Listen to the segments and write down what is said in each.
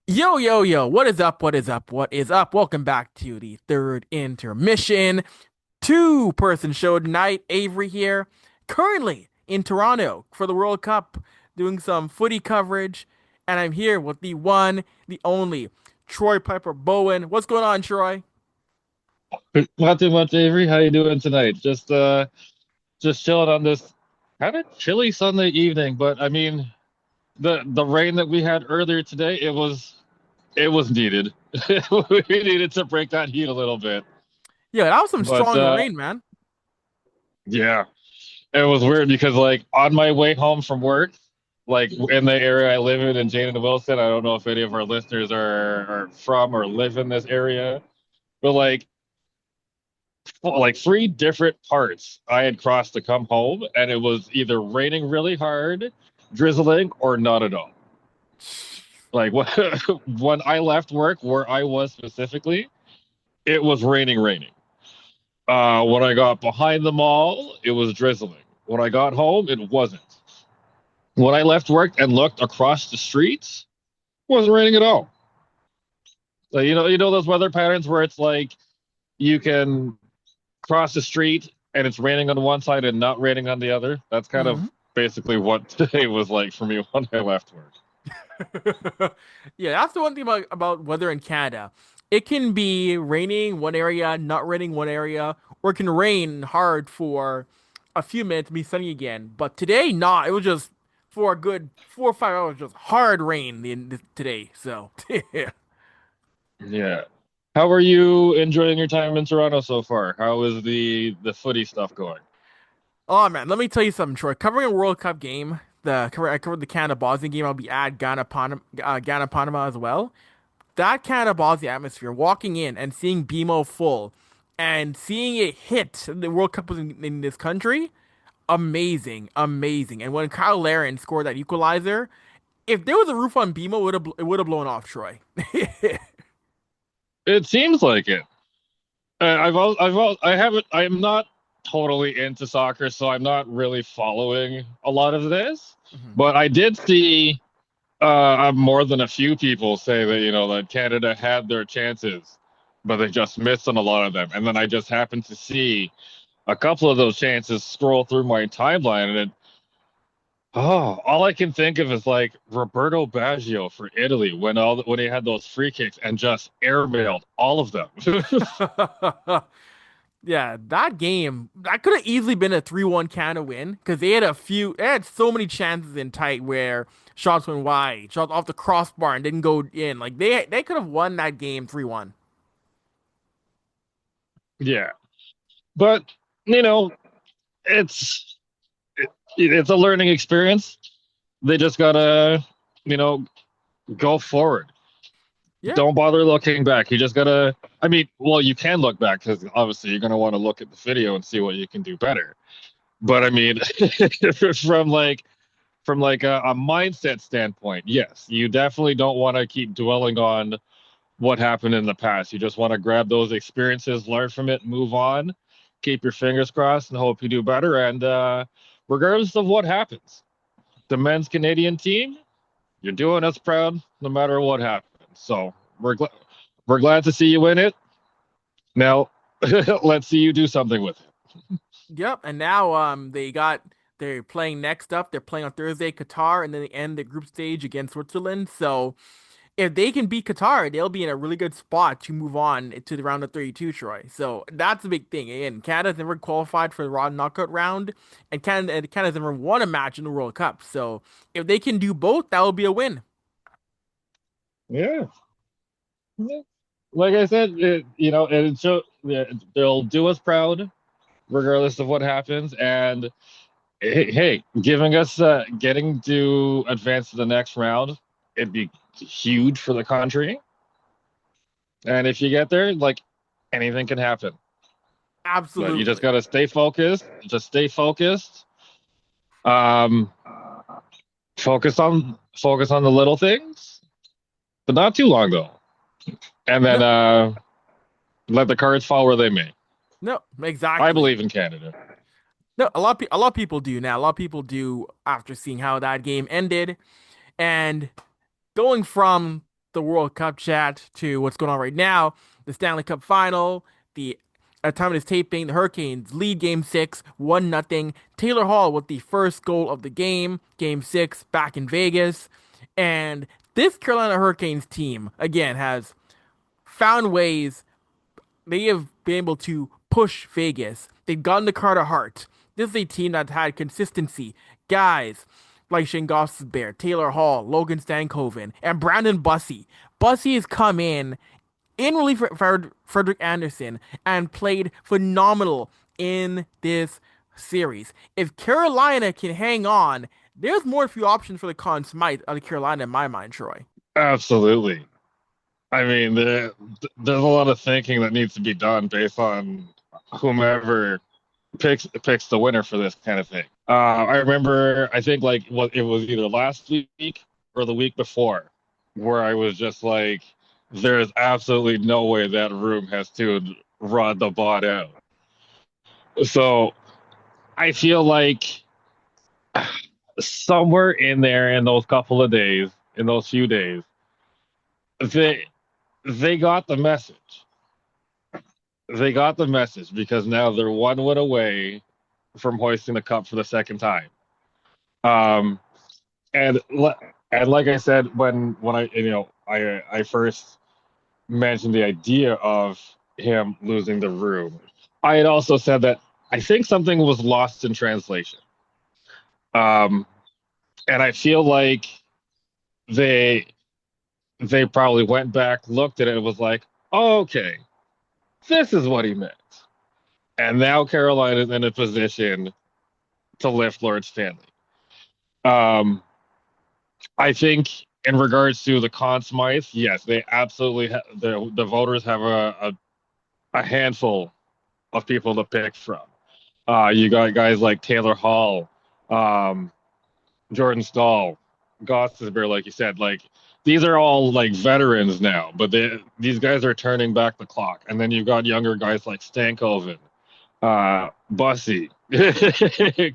Yo, yo, yo, what is up? What is up? What is up? Welcome back to the third intermission. Two-person show tonight. Avery here, currently in Toronto for the World Cup, doing some footy coverage. And I'm here with the one, the only, Troy Piper Bowen. What's going on, Troy? Not too much, Avery. How you doing tonight? Just chilling on this kind of chilly Sunday evening. But I mean, the rain that we had earlier today, it was needed. We needed to break that heat a little bit. Yeah, that was some But strong rain, man. yeah, it was weird because like on my way home from work, like in the area I live in Jane and Wilson, I don't know if any of our listeners are from or live in this area, but like three different parts I had crossed to come home, and it was either raining really hard, drizzling, or not at all. Like when I left work, where I was specifically, it was raining. When I got behind the mall, it was drizzling. When I got home, it wasn't. When I left work and looked across the streets, it wasn't raining at all. So you know those weather patterns where it's like you can cross the street and it's raining on one side and not raining on the other. That's kind of Hmm. basically what today was like for me when I left work. Yeah, that's the one thing about weather in Canada. It can be raining one area, not raining one area, or it can rain hard for a few minutes and be sunny again. But today, nah, it was just for a good 4 or 5 hours, just hard rain today. So, yeah. Yeah. How are you enjoying your time in Toronto so far? How is the footy stuff going? Oh man, let me tell you something, Troy. Covering a World Cup game, I covered the Canada Bosnia game. I'll be at Ghana Panama as well. That kind of ballsy atmosphere, walking in and seeing BMO full and seeing it hit the World Cup was in this country, amazing, amazing. And when Kyle Larin scored that equalizer, if there was a roof on BMO, it would have blown off Troy. It seems like it. I haven't. I'm not totally into soccer, so I'm not really following a lot of this. Mhm. But I did see more than a few people say that that Canada had their chances, but they just missed on a lot of them. And then I just happened to see a couple of those chances scroll through my timeline, and all I can think of is like Roberto Baggio for Italy when he had those free kicks and just airmailed all of them. Yeah, that game that could have easily been a 3-1 Canada win because they had so many chances in tight where shots went wide, shots off the crossbar and didn't go in. Like they could have won that game 3-1. Yeah, but you know it's it's a learning experience. They just gotta you know go forward. Yeah, Don't bother looking back. You just gotta. I mean, well, you can look back because obviously you're gonna want to look at the video and see what you can do better. But I mean, from like a mindset standpoint, yes, you definitely don't want to keep dwelling on what happened in the past. You just want to grab those experiences, learn from it, move on, keep your fingers crossed, and hope you do better. And regardless of what happens, the men's Canadian team, you're doing us proud no matter what happens. So we're glad to see you win it. Now, let's see you do something with it. yep. And now they're playing next up. They're playing on Thursday, Qatar, and then they end the group stage against Switzerland. So if they can beat Qatar, they'll be in a really good spot to move on to the round of 32, Troy. So that's a big thing. Again, Canada's never qualified for the raw knockout round, and Canada's never won a match in the World Cup. So if they can do both, that will be a win. Yeah. Like I said, they'll do us proud regardless of what happens. And hey, giving us getting to advance to the next round, it'd be huge for the country. And if you get there, like anything can happen. But you just Absolutely. gotta stay focused. Just stay focused. Um, focus on the little things, but not too long though. And then No, let the cards fall where they may. no, I exactly. believe in Canada. No, a lot of people do now. A lot of people do after seeing how that game ended and going from the World Cup chat to what's going on right now. The Stanley Cup Final. The At the time of this taping, the Hurricanes lead Game 6, 1-0. Taylor Hall with the first goal of the game, Game 6, back in Vegas. And this Carolina Hurricanes team, again, has found ways. They have been able to push Vegas. They've gotten the Carter Hart. This is a team that's had consistency. Guys like Shane Bear, Taylor Hall, Logan Stankoven, and Brandon Bussey. Bussey has come in relief for Frederick Anderson and played phenomenal in this series. If Carolina can hang on, there's more few options for the Conn Smythe out of Carolina in my mind, Troy. Absolutely. I mean, there's a lot of thinking that needs to be done based on whomever picks the winner for this kind of thing. I remember, I think like what it was either last week or the week before, where I was just like, there's absolutely no way that room has to run the bot out. So I feel like somewhere in there in those couple of days, in those few days, they they got the message. They got the message because now they're one win away from hoisting the cup for the second time. Um, and and like I said when I first mentioned the idea of him losing the room, I had also said that I think something was lost in translation. Um, and I feel like they they probably went back, looked at it, and was like, oh, okay, this is what he meant. And now Carolina's in a position to lift Lord Stanley. Um, I think in regards to the Conn Smythe, yes, they absolutely the voters have a handful of people to pick from. You got guys like Taylor Hall, um, Jordan Stahl, Gostisbehere, like you said, like these are all like veterans now, but these guys are turning back the clock. And then you've got younger guys like Stankoven, Bussy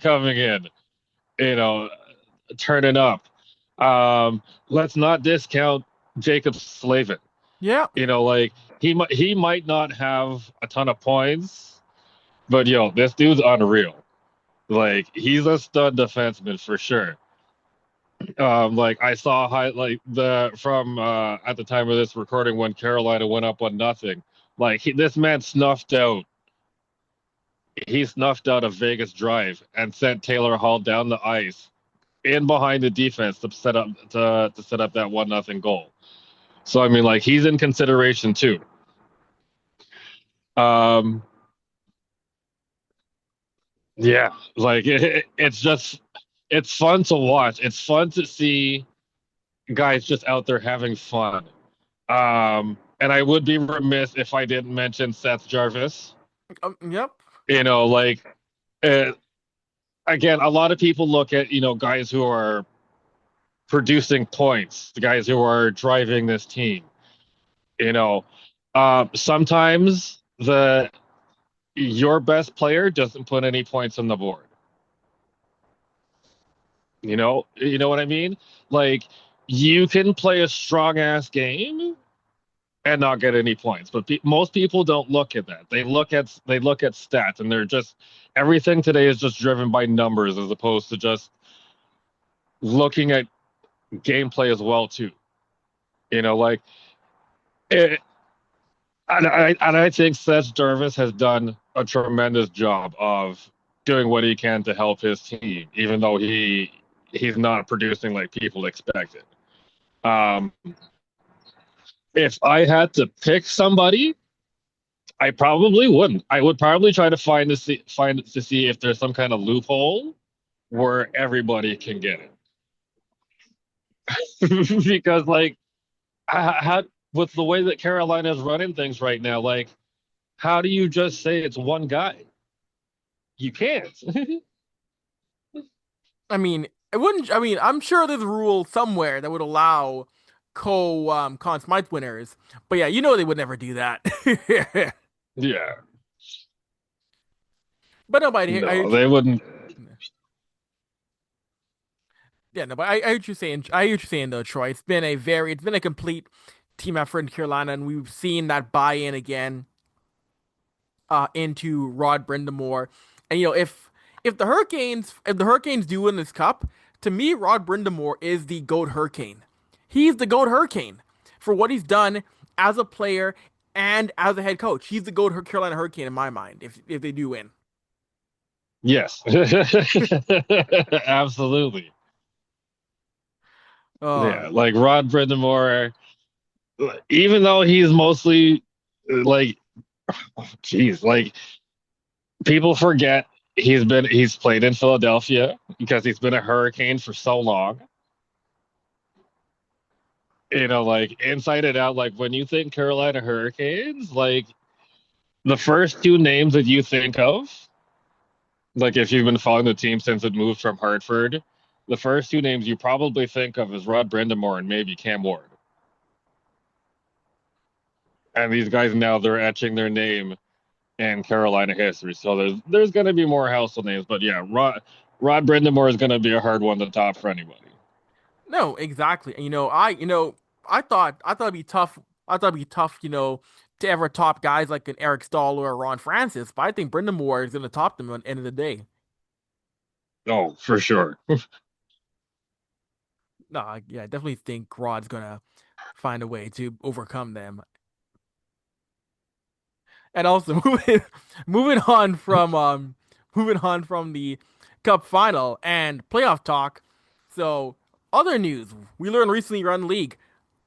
coming in, you know, turning up. Let's not discount Jacob Slavin. Yeah, Like he might not have a ton of points, but this dude's unreal. Like he's a stud defenseman for sure. Like I saw like the from at the time of this recording when Carolina went up 1-0. Like this man snuffed out a Vegas drive and sent Taylor Hall down the ice in behind the defense to set up that 1-0 goal. So I mean, like he's in consideration too. Um, yeah, like it's fun to watch. It's fun to see guys just out there having fun. And I would be remiss if I didn't mention Seth Jarvis. yep. Like uh, again, a lot of people look at guys who are producing points, the guys who are driving this team. You know, sometimes the your best player doesn't put any points on the board. You know what I mean? Like you can play a strong ass game and not get any points, but most people don't look at that. They look at stats, and they're just everything today is just driven by numbers as opposed to just looking at gameplay as well too. Like it, and I think Seth Jarvis has done a tremendous job of doing what he can to help his team, even though he's not producing like people expected. Um, if I had to pick somebody, I probably wouldn't. I would probably try to find to see if there's some kind of loophole where everybody can get it, because like how with the way that Carolina is running things right now, like how do you just say it's one guy? You can't. I mean, it wouldn't. I mean, I'm sure there's a rule somewhere that would allow Conn Smythe winners, but yeah, they would never do that. Yeah, But no, but no, they wouldn't. yeah, no, but I hear what you're saying. I hear what you're saying though, Troy. It's been a complete team effort in Carolina, and we've seen that buy-in again into Rod Brindamore. And if the Hurricanes do win this cup, to me, Rod Brindamore is the GOAT Hurricane. He's the GOAT Hurricane for what he's done as a player and as a head coach. He's the GOAT Carolina Hurricane in my mind. If they do win. Yes. Absolutely. Oh, Yeah, like Rod Brindamore, even though he's mostly like, geez, like people forget he's played in Philadelphia because he's been a Hurricane for so long. Like inside and out, like when you think Carolina Hurricanes, like the first two names that you think of, like if you've been following the team since it moved from Hartford, the first two names you probably think of is Rod Brindamore and maybe Cam Ward. And these guys now they're etching their name in Carolina history. So there's going to be more household names, but yeah, Rod Brindamore is going to be a hard one to top for anybody. no, exactly. And I thought it'd be tough. I thought it'd be tough, to ever top guys like an Eric Stahl or a Ron Francis. But I think Brindamore is going to top them at the end of the day. Oh, for sure. No, yeah, I definitely think Rod's gonna find a way to overcome them. And also moving on from the Cup Final and playoff talk. So, other news we learned recently around the league: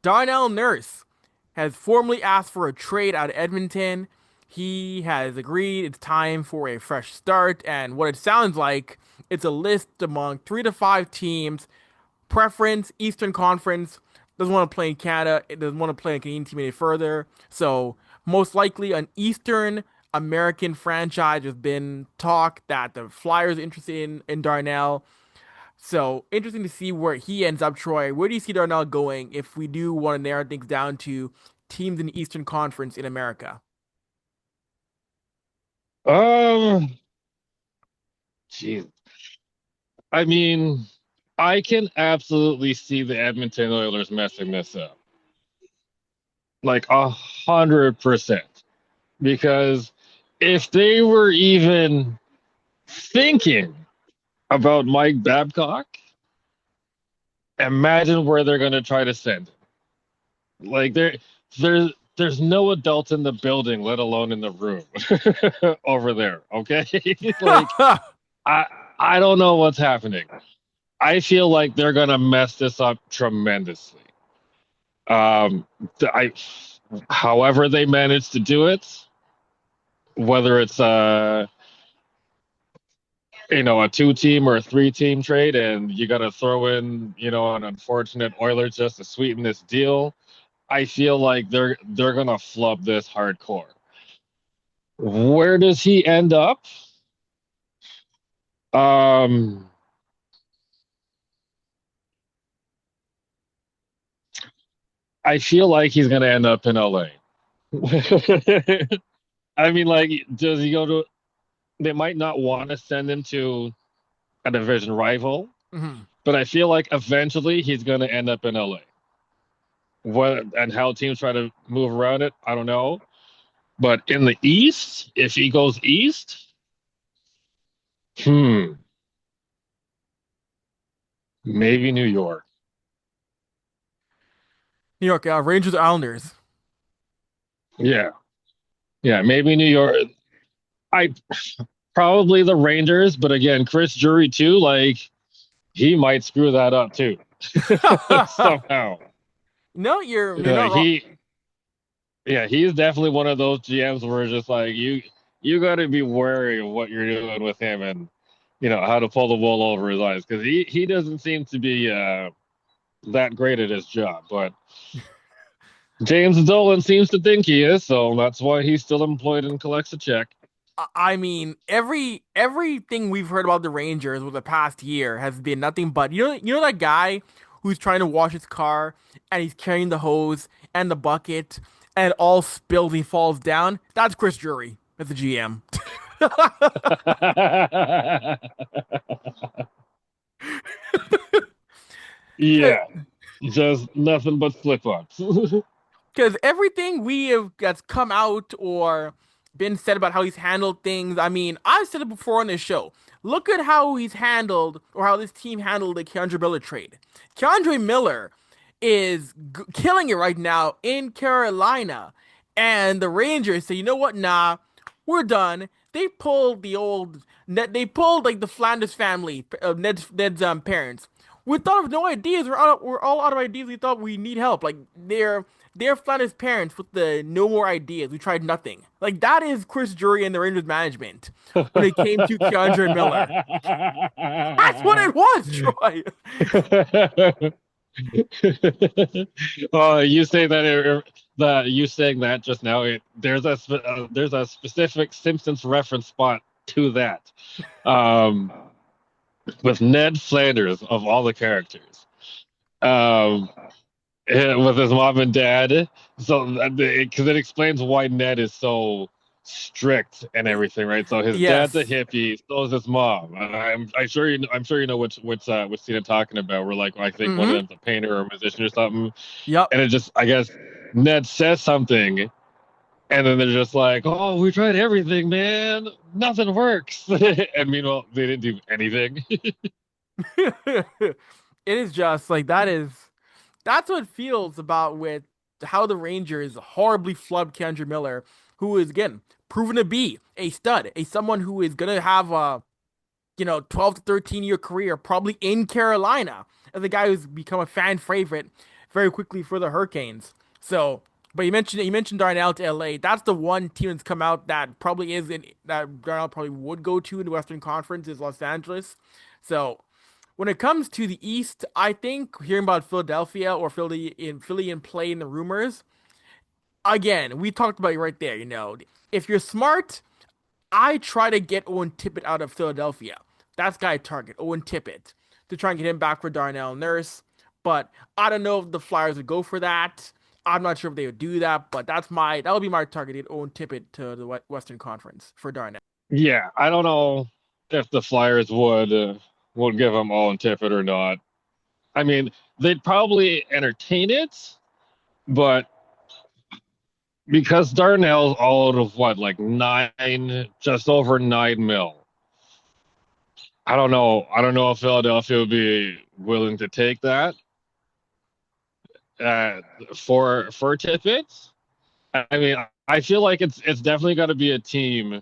Darnell Nurse has formally asked for a trade out of Edmonton. He has agreed it's time for a fresh start, and what it sounds like, it's a list among 3 to 5 teams. Preference Eastern Conference. Doesn't want to play in Canada. It doesn't want to play a Canadian team any further. So most likely an Eastern American franchise. There's been talk that the Flyers are interested in Darnell. So interesting to see where he ends up, Troy. Where do you see Darnell going if we do want to narrow things down to teams in the Eastern Conference in America? Um, Geez. I mean, I can absolutely see the Edmonton Oilers messing this up. Like 100%. Because if they were even thinking about Mike Babcock, imagine where they're going to try to send him. Like there's no adult in the building, let alone in the room over there. Okay, like I I don't know what's happening. I feel like they're gonna mess this up tremendously. Um, I, however they manage to do it, whether it's a 2 team or a 3 team trade, and you got to throw in an unfortunate Oilers just to sweeten this deal. I feel like they're gonna flub this hardcore. Where does he end up? Um, I feel like he's gonna end up in LA. I mean, like, does he go to? They might not want to send him to a division rival, Mhm. but I feel like eventually he's gonna end up in LA. What and how teams try to move around it, I don't know. But in the East, if he goes East, hmm, maybe New York. New York, Rangers, Islanders. Yeah, yeah, maybe New York. I probably the Rangers, but again, Chris Drury too. Like he might screw that up too somehow. No, you're not Like wrong. yeah, he's definitely one of those GMs where it's just like you got to be wary of what you're doing with him and how to pull the wool over his eyes because he doesn't seem to be that great at his job, but James Dolan seems to think he is, so that's why he's still employed and collects a check. I mean, everything we've heard about the Rangers over the past year has been nothing but you know that guy who's trying to wash his car and he's carrying the hose and the bucket and it all spills and he falls down. That's Chris Drury as the GM. Yeah, just nothing but slip ups. Because everything we have that's come out or been said about how he's handled things, I mean, I've said it before on this show. Look at how he's handled or how this team handled the Keandre Miller trade. Keandre Miller is killing it right now in Carolina, and the Rangers say, you know what? Nah, we're done. They pulled the old Ned. They pulled like the Flanders family, Ned's parents. We thought of no ideas. We're all out of ideas. We thought we need help. Like they're Flanders parents with the no more ideas. We tried nothing. Like that is Chris Drury and the Rangers management when it came to Keandre Miller. That's what it was, Troy. You say that you saying that just now. There's a specific Simpsons reference spot to that, um, with Ned Flanders of all the characters, um, with his mom and dad. So because it explains why Ned is so strict and everything, right? So his dad's a Yes. hippie, so is his mom. And I'm sure you know which scene I'm talking about. Where like I think one of Mm-hmm. them's a painter or a musician or something, Yep. and it just I guess Ned says something, and then they're just like, "Oh, we tried everything, man. Nothing works." And meanwhile, they didn't do anything. It is just like that's what it feels about with how the Rangers horribly flubbed Kendra Miller, who is again proven to be a stud, a someone who is gonna have a 12 to 13 year career probably in Carolina as a guy who's become a fan favorite very quickly for the Hurricanes. So, but you mentioned Darnell to LA. That's the one team that's come out that probably is in that Darnell probably would go to in the Western Conference is Los Angeles. So when it comes to the East, I think hearing about Philadelphia or Philly in play in the rumors, again, we talked about it right there. If you're smart, I try to get Owen Tippett out of Philadelphia. That's guy target, Owen Tippett, to try and get him back for Darnell Nurse. But I don't know if the Flyers would go for that. I'm not sure if they would do that, but that would be my target, get Owen Tippett to the Western Conference for Darnell. Yeah, I don't know if the Flyers would give him all in Tippett or not. I mean, they'd probably entertain it, but because Darnell's out of what, like nine, just over 9 mil. I don't know. I don't know if Philadelphia would be willing to take that uh, for Tippett. I mean, I feel like it's definitely got to be a team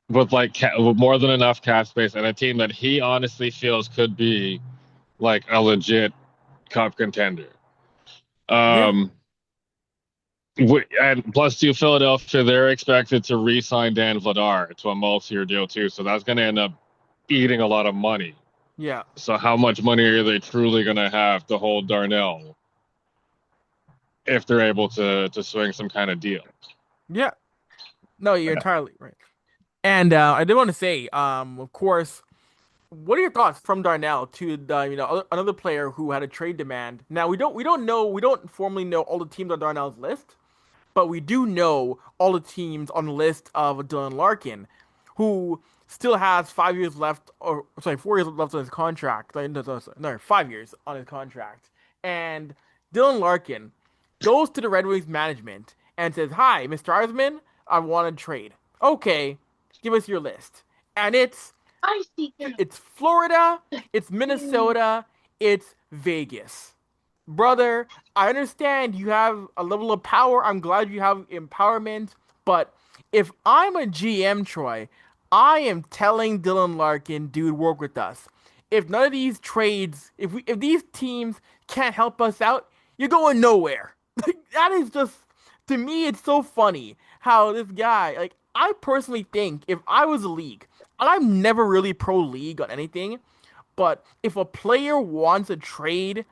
with with more than enough cap space and a team that he honestly feels could be like a legit cup contender. Yeah. Um, and plus to Philadelphia, they're expected to re-sign Dan Vladar to a multi-year deal too, so that's going to end up eating a lot of money. Yeah. So how much money are they truly going to have to hold Darnell if they're able to swing some kind of deal? Yeah. No, you're Yeah. entirely right. And I did want to say, of course, what are your thoughts from Darnell to another player who had a trade demand? Now we don't formally know all the teams on Darnell's list, but we do know all the teams on the list of Dylan Larkin, who still has 5 years left, or sorry, 4 years left on his contract. No, 5 years on his contract. And Dylan Larkin goes to the Red Wings management and says, "Hi, Mr. Eisman, I want to trade. Okay, give us your list." And it's Florida, it's Minnesota, it's Vegas. Brother, I understand you have a level of power. I'm glad you have empowerment, but if I'm a GM, Troy, I am telling Dylan Larkin, dude, work with us. If none of these trades, if these teams can't help us out, you're going nowhere. Like that is just to me, it's so funny how this guy, like, I personally think if I was a league, and I'm never really pro league on anything, but if a player wants a trade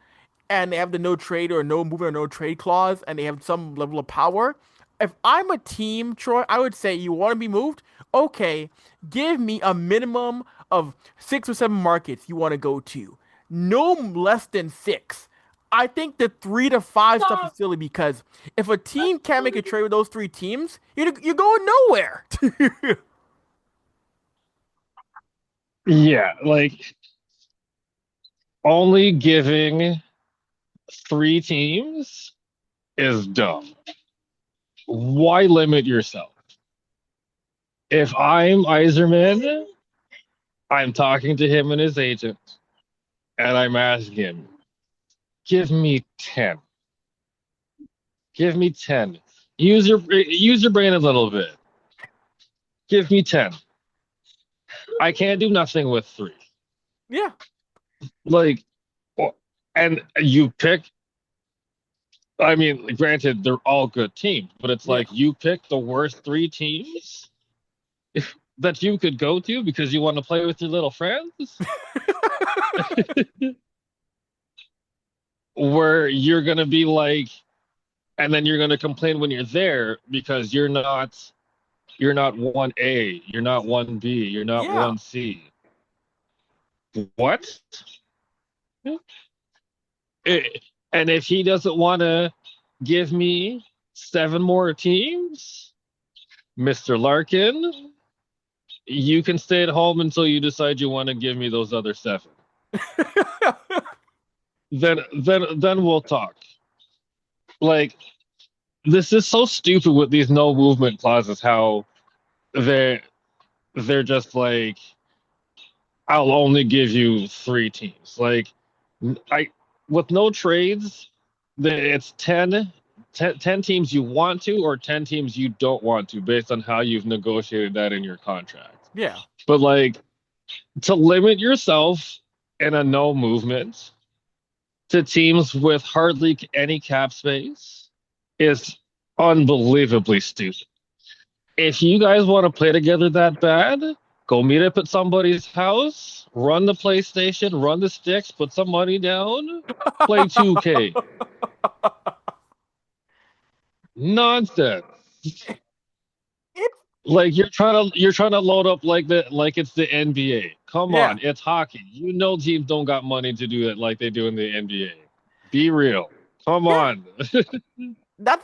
and they have the no trade or no movement or no trade clause and they have some level of power, if I'm a team, Troy, I would say you want to be moved? Okay, give me a minimum of 6 or 7 markets you want to go to. No less than six. I think the 3 to 5 stuff is silly because if a team can't make a trade with those 3 teams, you're going nowhere. Yeah, like only giving 3 teams. is dumb. Why limit yourself? If I'm Iserman, I'm talking to him and his agent, and I'm asking him, give me 10. Give me 10. Use your brain a little bit. Give me 10. I can't do nothing with three. Yeah, Like, and you pick, I mean, granted, they're all good teams, but it's yeah. like you pick the worst three teams that you could go to because you want to play with your little friends, where you're going to be like, and then you're going to complain when you're there because you're not 1A, you're not 1B, you're not Yeah, 1C. What? It, and if he doesn't want to give me seven more teams, Mr. Larkin, you can stay at home until you decide you want to give me those other seven. Then we'll talk. Like, this is so stupid with these no movement clauses, how they they're just like, I'll only give you three teams. Like, I with no trades, it's 10 teams you want to or 10 teams you don't want to based on how you've negotiated that in your contract. yeah, But like, to limit yourself in a no movement to teams with hardly any cap space is unbelievably stupid. If you guys want to play together that bad, go meet up at somebody's house, run the PlayStation, run the sticks, put some money down, play 2K. Nonsense. it's Like, you're trying to load up like it's the NBA. Come yeah. on, it's hockey. You know teams don't got money to do it like they do in the NBA. Be real. Come Yeah, on.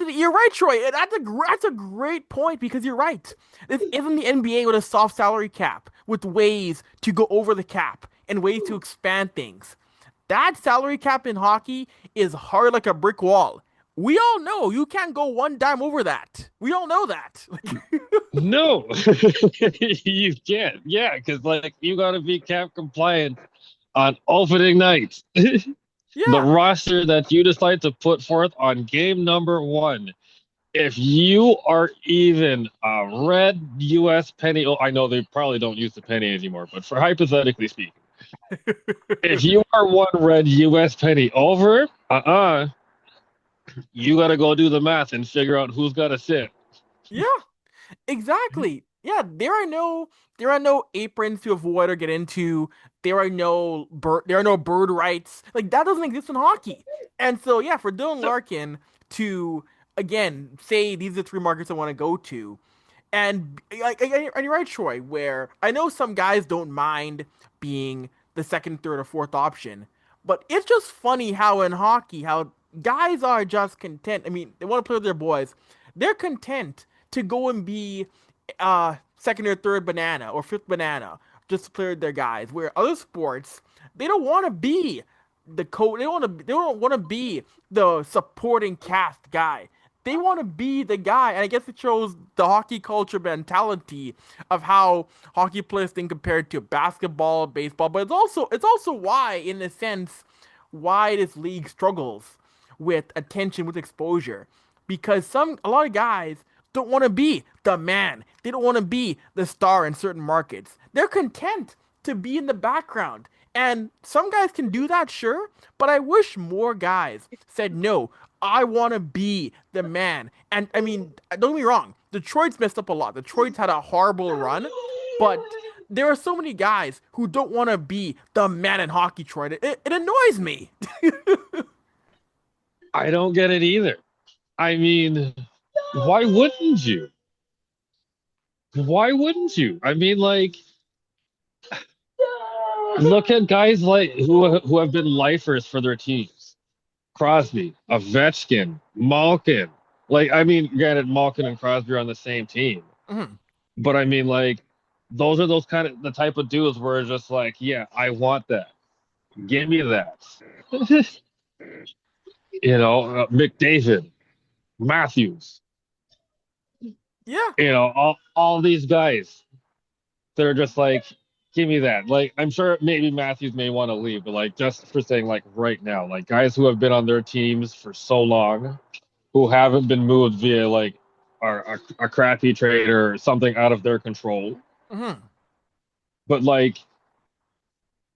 you're right, Troy. That's a great point because you're right. This isn't the NBA with a soft salary cap with ways to go over the cap and ways to expand things. That salary cap in hockey is hard like a brick wall. We all know you can't go one dime over that. We all know that. No, you can't. Yeah, because like you got to be cap compliant on opening night. The Yeah, roster that you decide to put forth on game number one, if you are even a red US penny, oh, I know they probably don't use the penny anymore, but for hypothetically speaking, if you are one red US penny over, you got to go do the math and figure out who's got to sit. yeah. Exactly. Yeah, there are no aprons to avoid or get into. There are no bird rights. Like that doesn't exist in hockey. And so yeah, for Dylan Larkin to again say these are the three markets I want to go to, and you're right, Troy, where I know some guys don't mind being the second, third, or fourth option, but it's just funny how in hockey, how guys are just content. I mean, they want to play with their boys. They're content to go and be second or third banana or fifth banana just to play with their guys. Where other sports, they don't want to be the coach. They don't want to be the supporting cast guy. They want to be the guy, and I guess it shows the hockey culture mentality of how hockey players think compared to basketball, baseball. But it's also why, in a sense, why this league struggles with attention, with exposure, because a lot of guys don't want to be the man. They don't want to be the star in certain markets. They're content to be in the background. And some guys can do that, sure, but I wish more guys said no. I want to be the man. And I mean, don't get me wrong. Detroit's messed up a lot. Detroit's had a horrible run, but there are so many guys who don't want to be the man in hockey, Detroit. It annoys me. I don't get it either. I mean, why wouldn't you? Why wouldn't you? I mean, like, look at guys like who have been lifers for their teams. Crosby, Ovechkin, Malkin. Like, I mean, granted, Malkin and Crosby are on the same team, Mhm. but I mean, like, those are those kind of the type of dudes where it's just like, yeah, I want that. Give me that. McDavid. Matthews, Yeah. all these guys that are just like, give me that. Like, I'm sure maybe Matthews may want to leave, but like, just for saying, like, right now, like, guys who have been on their teams for so long, who haven't been moved via like a crappy trade or something out of their control. Hmm. But like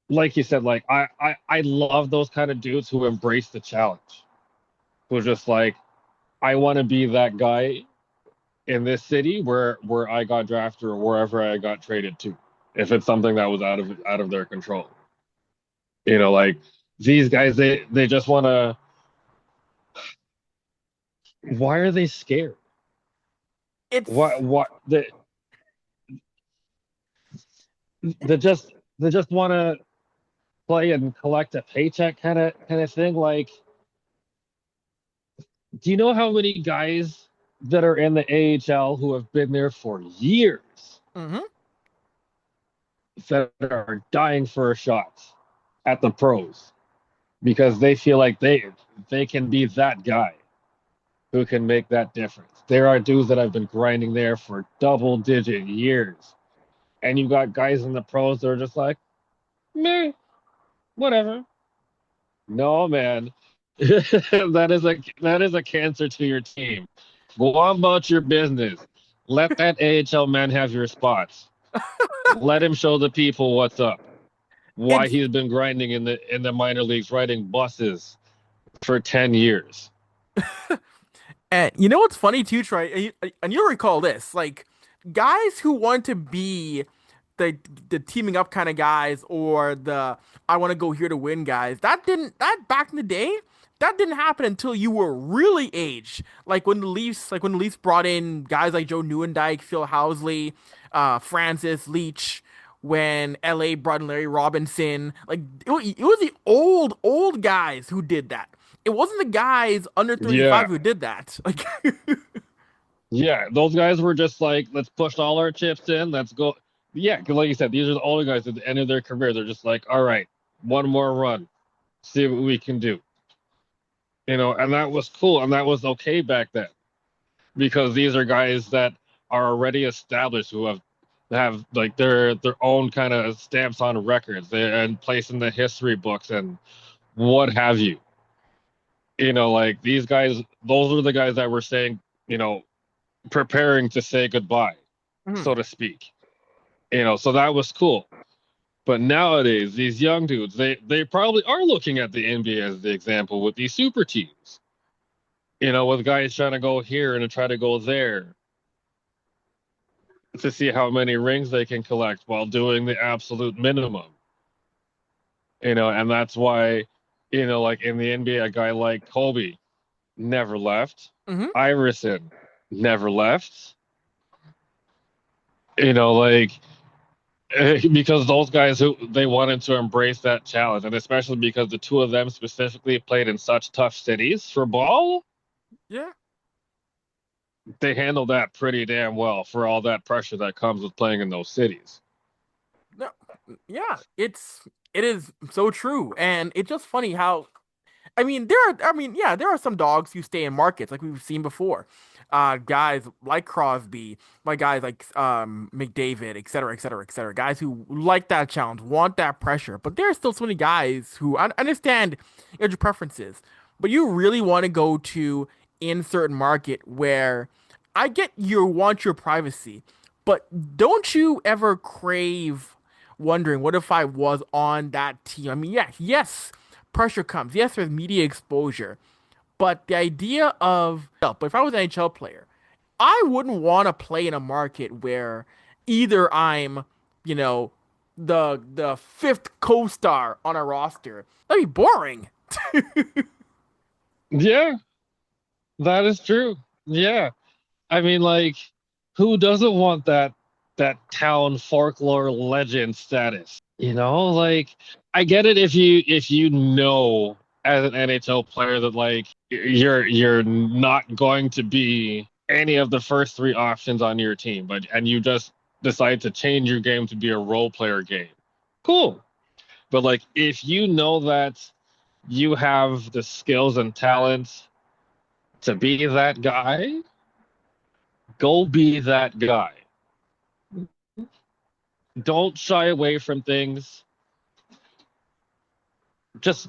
you said, like I love those kind of dudes who embrace the challenge. Who are just like, I want to be that guy in this city where I got drafted or wherever I got traded to, if it's something that was out of their control. Like these guys, they just want to. Why are they scared? It's What they just want to play and collect a paycheck kind of thing. Like, do you know how many guys that are in the AHL who have been there for years hmm that are dying for a shot at the pros because they feel like they can be that guy who can make that difference. There are dudes that have been grinding there for double digit years. And you got guys in the pros that are just like, meh, whatever. No, man. that is a cancer to your team. Go on about your business. Let that AHL man have your spots. Let him show the people what's up. Why it's he's been grinding in the minor leagues, riding buses for 10 years. and you know what's funny too, Troy, and you'll recall this, like guys who want to be the teaming up kind of guys or the I want to go here to win guys. That back in the day, that didn't happen until you were really aged. Like when the Leafs brought in guys like Joe Newendike, Phil Housley, Francis Leach. When LA brought in Larry Robinson, like it was the old guys who did that. It wasn't the guys under Yeah. 35 who did that. Like, Yeah. Those guys were just like, let's push all our chips in. Let's go. Yeah. Because, like you said, these are the older guys at the end of their career. They're just like, all right, one more run, see what we can do. And that was cool. And that was okay back then because these are guys that are already established who have like their own kind of stamps on records and place in the history books and what have you. Like these guys, those are the guys that were saying, you know, preparing to say goodbye, so mhm. to speak. So that was cool. But nowadays, these young dudes, they probably are looking at the NBA as the example with these super teams. With guys trying to go here and to try to go there to see how many rings they can collect while doing the absolute minimum. And that's why, like in the NBA, a guy like Kobe never left. Mhm. Iverson never left. Like because those guys who they wanted to embrace that challenge, and especially because the two of them specifically played in such tough cities for ball, Yeah. they handled that pretty damn well for all that pressure that comes with playing in those cities. No. Yeah. It is so true, and it's just funny how there are some dogs who stay in markets like we've seen before. Guys like Crosby, like guys like McDavid, et cetera, et cetera, et cetera. Guys who like that challenge, want that pressure. But there are still so many guys who I understand your preferences, but you really want to go to in certain market where I get you want your privacy, but don't you ever crave wondering what if I was on that team? I mean, yeah, yes, pressure comes. Yes, there's media exposure, but the idea of, but if I was an NHL player, I wouldn't want to play in a market where either I'm, you know, the fifth co-star on a roster. That'd be boring. Yeah, that is true. Yeah. I mean, like, who doesn't want that town folklore legend status? Like I get it if you know as an NHL player that like you're not going to be any of the first three options on your team, but and you just decide to change your game to be a role player game. Cool. But like if you know that you have the skills and talents to be that guy, go be that guy. Don't shy away from things. Just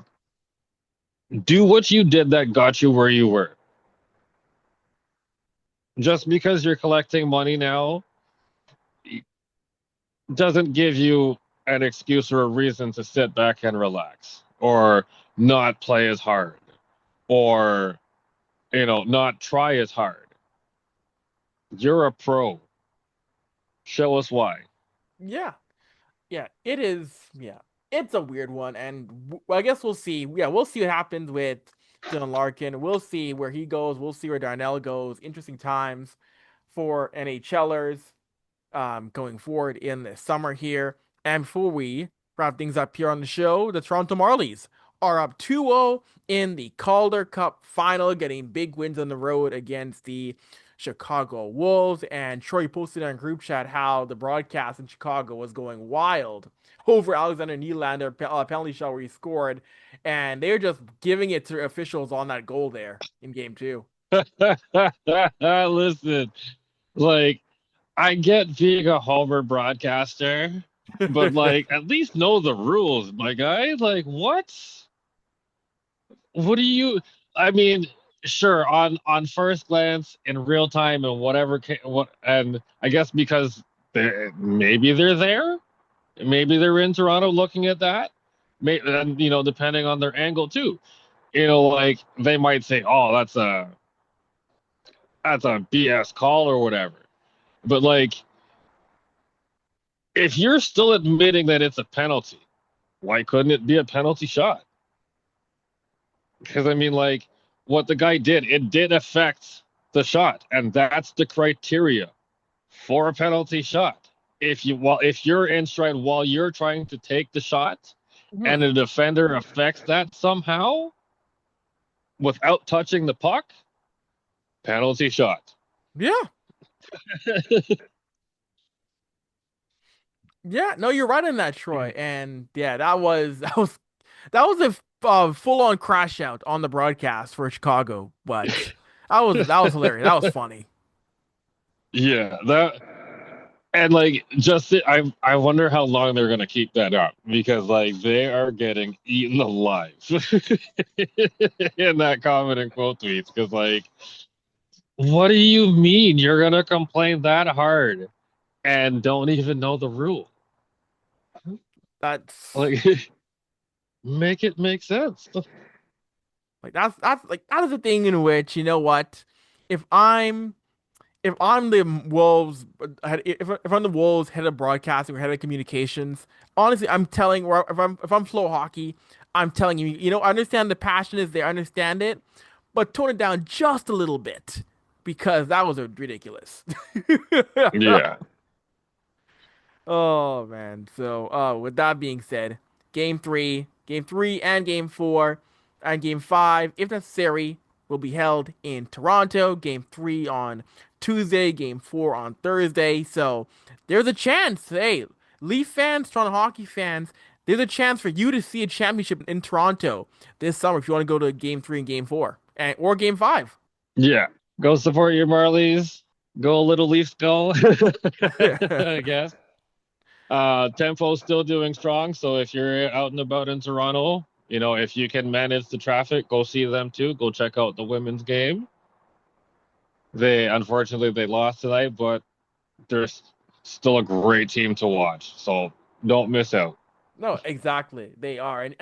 do what you did that got you where you were. Just because you're collecting money now doesn't give you an excuse or a reason to sit back and relax or not play as hard or, not try as hard. You're a pro. Show us why. Yeah. Yeah, it is. Yeah, it's a weird one, and I guess we'll see. Yeah, we'll see what happens with Dylan Larkin. We'll see where he goes. We'll see where Darnell goes. Interesting times for NHLers going forward in the summer here. And before we wrap things up here on the show, the Toronto Marlies are up 2-0 in the Calder Cup Final, getting big wins on the road against the Chicago Wolves. And Troy posted on group chat how the broadcast in Chicago was going wild over Alexander Nylander penalty shot where he scored, and they're just giving it to officials on that goal there in game two. Listen, like I get being a Homer broadcaster, but like at least know the rules, my guy. Like what? What do you? I mean, sure, on first glance, in real time, and whatever, what, and I guess because maybe they're there, maybe they're in Toronto looking at that, and depending on their angle too. Like they might say, "Oh, that's a BS call or whatever." But like, if you're still admitting that it's a penalty, why couldn't it be a penalty shot? Because I mean, like, what the guy did, it did affect the shot, and that's the criteria for a penalty shot. If you're in stride while you're trying to take the shot, and Hmm. a defender affects that somehow without touching the puck, penalty shot. Yeah. Yeah, no, you're right in that, Troy. And yeah, that was a full on crash out on the broadcast for Chicago, but that was hilarious. That was funny. Yeah, that and like I wonder how long they're gonna keep that up because like they are getting eaten alive in that comment and quote tweets because like what do you mean you're gonna complain that hard and don't even know the rule? That's Like make it make sense. that's like that is the thing in which you know what, if I'm if I'm the Wolves, if I'm the Wolves head of broadcasting or head of communications, honestly, I'm telling, or if I'm Flow Hockey, I'm telling you, I understand the passion is there, I understand it, but tone it down just a little bit because that was ridiculous. Yeah. Oh man. So, with that being said, game three, and game four, and game five, if necessary, will be held in Toronto. Game three on Tuesday, game four on Thursday. So there's a chance, hey, Leaf fans, Toronto hockey fans, there's a chance for you to see a championship in Toronto this summer if you want to go to game three and game four, or game five. Yeah. Go support your Marlies. Go little Leafs go. I guess. Tempo's still doing strong. So if you're out and about in Toronto, if you can manage the traffic, go see them too. Go check out the women's game. Unfortunately, they lost tonight, but they're still a great team to watch. So don't miss out. No, exactly. They are. And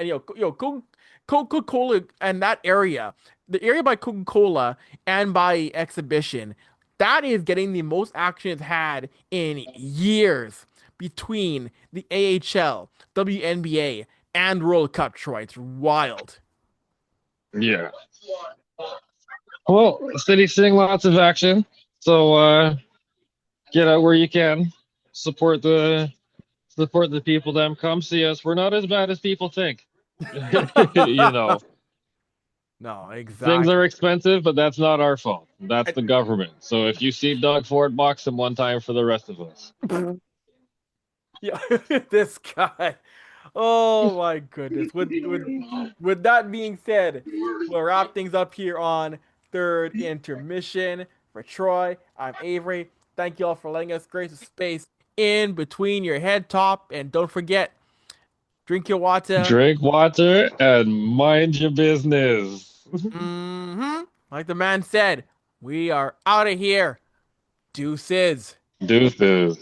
Coca-Cola and that area, the area by Coca-Cola and by Exhibition, that is getting the most action it's had in years between the AHL, WNBA, and World Cup, Troy. It's wild. Yeah. Well, city's seeing lots of action. So get out where you can. Support the support the people. Them come see us. We're not as bad as people think. you know, No, Things are exactly. expensive, but that's not our fault. That's the government. So if you see Doug Ford, box him one time for the rest of us. Yeah, this guy. Oh my goodness. With that being said, we'll wrap things up here on third intermission. For Troy, I'm Avery. Thank you all for letting us grace the space in between your head top. And don't forget, drink your water. Drink water and mind your business. Like the man said, we are out of here. Deuces. Deuces.